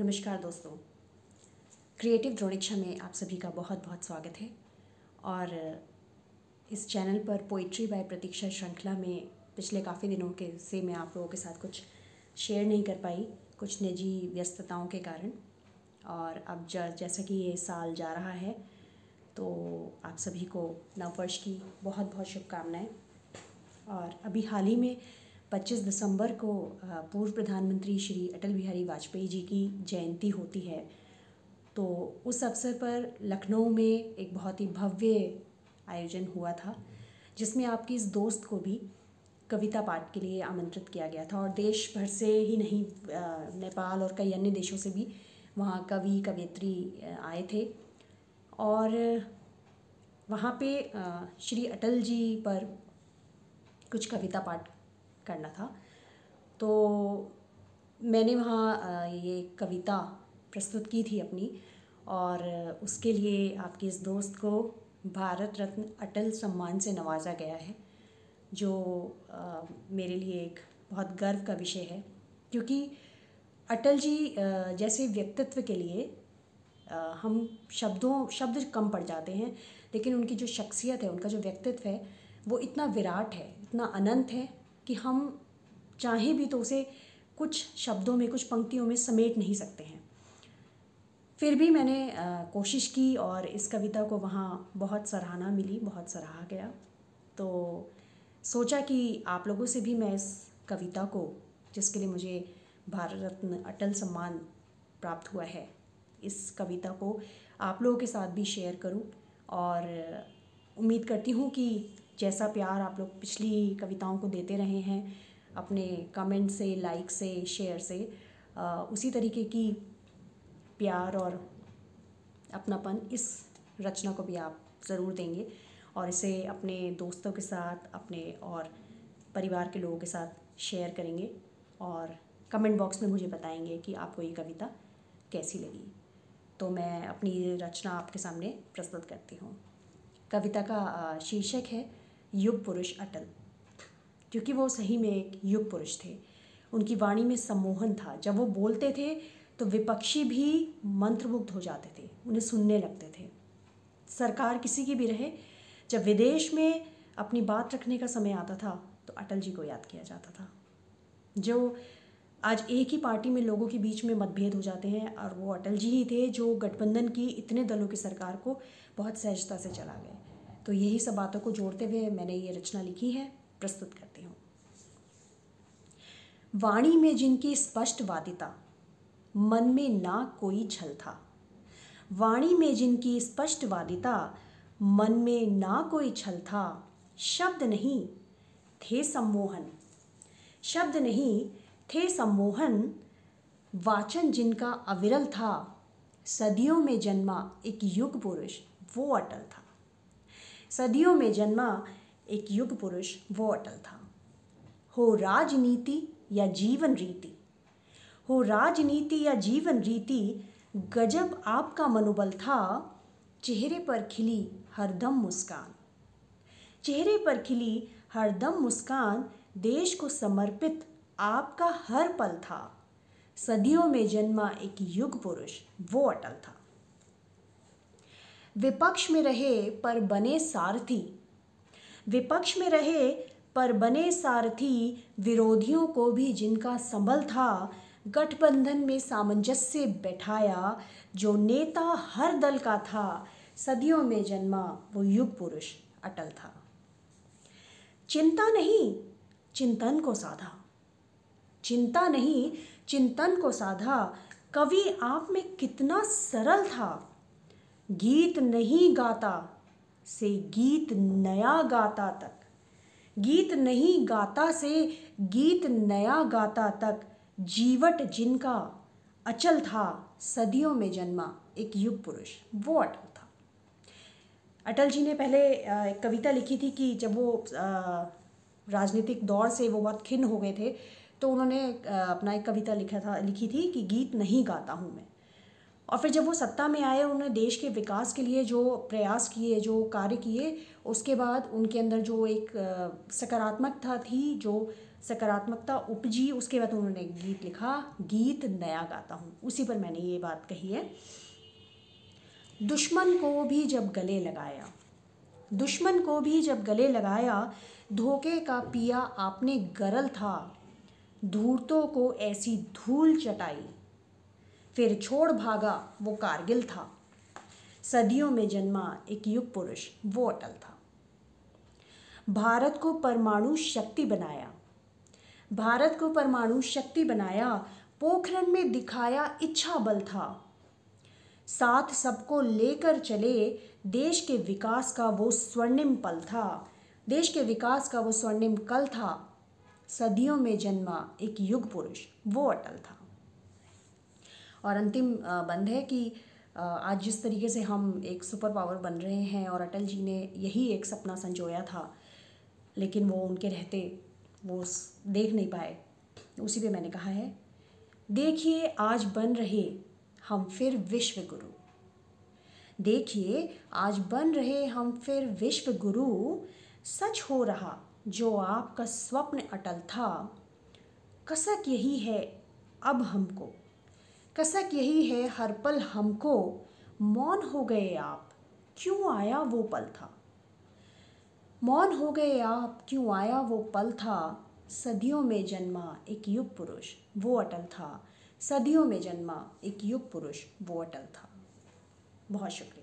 नमस्कार दोस्तों, क्रिएटिव द्रोणिक्षा में आप सभी का बहुत बहुत स्वागत है। और इस चैनल पर पोइट्री बाय प्रतीक्षा श्रृंखला में पिछले काफ़ी दिनों के से मैं आप लोगों के साथ कुछ शेयर नहीं कर पाई, कुछ निजी व्यस्तताओं के कारण। और अब जैसा कि ये साल जा रहा है तो आप सभी को नववर्ष की बहुत बहुत शुभकामनाएं। और अभी हाल ही में 25 दिसंबर को पूर्व प्रधानमंत्री श्री अटल बिहारी वाजपेयी जी की जयंती होती है। तो उस अवसर पर लखनऊ में एक बहुत ही भव्य आयोजन हुआ था, जिसमें आपकी इस दोस्त को भी कविता पाठ के लिए आमंत्रित किया गया था। और देश भर से ही नहीं, नेपाल और कई अन्य देशों से भी वहाँ कवि कवयित्री आए थे। और वहाँ पे श्री अटल जी पर कुछ कविता पाठ करना था। तो मैंने वहाँ ये कविता प्रस्तुत की थी अपनी, और उसके लिए आपकी इस दोस्त को भारत रत्न अटल सम्मान से नवाजा गया है, जो मेरे लिए एक बहुत गर्व का विषय है। क्योंकि अटल जी जैसे व्यक्तित्व के लिए हम शब्द कम पड़ जाते हैं, लेकिन उनकी जो शख्सियत है, उनका जो व्यक्तित्व है, वो इतना विराट है, इतना अनंत है कि हम चाहें भी तो उसे कुछ शब्दों में, कुछ पंक्तियों में समेट नहीं सकते हैं। फिर भी मैंने कोशिश की और इस कविता को वहाँ बहुत सराहना मिली, बहुत सराहा गया। तो सोचा कि आप लोगों से भी मैं इस कविता को, जिसके लिए मुझे भारत रत्न अटल सम्मान प्राप्त हुआ है, इस कविता को आप लोगों के साथ भी शेयर करूं। और उम्मीद करती हूं कि जैसा प्यार आप लोग पिछली कविताओं को देते रहे हैं, अपने कमेंट से, लाइक से, शेयर से, उसी तरीके की प्यार और अपनापन इस रचना को भी आप ज़रूर देंगे। और इसे अपने दोस्तों के साथ, अपने और परिवार के लोगों के साथ शेयर करेंगे और कमेंट बॉक्स में मुझे बताएंगे कि आपको ये कविता कैसी लगी। तो मैं अपनी रचना आपके सामने प्रस्तुत करती हूँ। कविता का शीर्षक है युग पुरुष अटल। क्योंकि वो सही में एक युग पुरुष थे। उनकी वाणी में सम्मोहन था। जब वो बोलते थे तो विपक्षी भी मंत्रमुग्ध हो जाते थे, उन्हें सुनने लगते थे। सरकार किसी की भी रहे, जब विदेश में अपनी बात रखने का समय आता था तो अटल जी को याद किया जाता था। जो आज एक ही पार्टी में लोगों के बीच में मतभेद हो जाते हैं, और वो अटल जी ही थे जो गठबंधन की इतने दलों की सरकार को बहुत सहजता से चला गए। तो यही सब बातों को जोड़ते हुए मैंने ये रचना लिखी है, प्रस्तुत करती हूँ। वाणी में जिनकी स्पष्ट वादिता, मन में ना कोई छल था। वाणी में जिनकी स्पष्ट वादिता, मन में ना कोई छल था। शब्द नहीं थे सम्मोहन, शब्द नहीं थे सम्मोहन। वाचन जिनका अविरल था, सदियों में जन्मा एक युग पुरुष वो अटल था। सदियों में जन्मा एक युग पुरुष वो अटल था। हो राजनीति या जीवन रीति, हो राजनीति या जीवन रीति, गजब आपका मनोबल था। चेहरे पर खिली हरदम मुस्कान, चेहरे पर खिली हरदम मुस्कान, देश को समर्पित आपका हर पल था। सदियों में जन्मा एक युग पुरुष वो अटल था। विपक्ष में रहे पर बने सारथी, विपक्ष में रहे पर बने सारथी, विरोधियों को भी जिनका संबल था। गठबंधन में सामंजस्य बैठाया, जो नेता हर दल का था। सदियों में जन्मा वो युग पुरुष अटल था। चिंता नहीं चिंतन को साधा, चिंता नहीं चिंतन को साधा, कवि आप में कितना सरल था। गीत नहीं गाता से गीत नया गाता तक, गीत नहीं गाता से गीत नया गाता तक, जीवट जिनका अचल था। सदियों में जन्मा एक युग पुरुष वो अटल था। अटल जी ने पहले एक कविता लिखी थी कि जब वो राजनीतिक दौर से वो बहुत खिन्न हो गए थे, तो उन्होंने अपना एक कविता लिखी थी कि गीत नहीं गाता हूँ मैं। और फिर जब वो सत्ता में आए, उन्होंने देश के विकास के लिए जो प्रयास किए, जो कार्य किए, उसके बाद उनके अंदर जो एक सकारात्मकता थी, जो सकारात्मकता उपजी, उसके बाद उन्होंने गीत लिखा, गीत नया गाता हूँ, उसी पर मैंने ये बात कही है। दुश्मन को भी जब गले लगाया, दुश्मन को भी जब गले लगाया, धोखे का पिया आपने गरल था, धूर्तों को ऐसी धूल चटाई, फिर छोड़ भागा वो कारगिल था, सदियों में जन्मा एक युग पुरुष वो अटल था। भारत को परमाणु शक्ति बनाया, भारत को परमाणु शक्ति बनाया, पोखरण में दिखाया इच्छा बल था, साथ सबको लेकर चले, देश के विकास का वो स्वर्णिम पल था, देश के विकास का वो स्वर्णिम कल था, सदियों में जन्मा एक युग पुरुष वो अटल था। और अंतिम बंद है कि आज जिस तरीके से हम एक सुपर पावर बन रहे हैं, और अटल जी ने यही एक सपना संजोया था, लेकिन वो उनके रहते वो देख नहीं पाए, उसी पे मैंने कहा है, देखिए आज बन रहे हम फिर विश्व गुरु, देखिए आज बन रहे हम फिर विश्व गुरु, सच हो रहा जो आपका स्वप्न अटल था, कसक यही है अब हमको, कसक यही है हर पल हमको, मौन हो गए आप क्यों आया वो पल था, मौन हो गए आप क्यों आया वो पल था, सदियों में जन्मा एक युग पुरुष वो अटल था, सदियों में जन्मा एक युग पुरुष वो अटल था। बहुत शुक्रिया।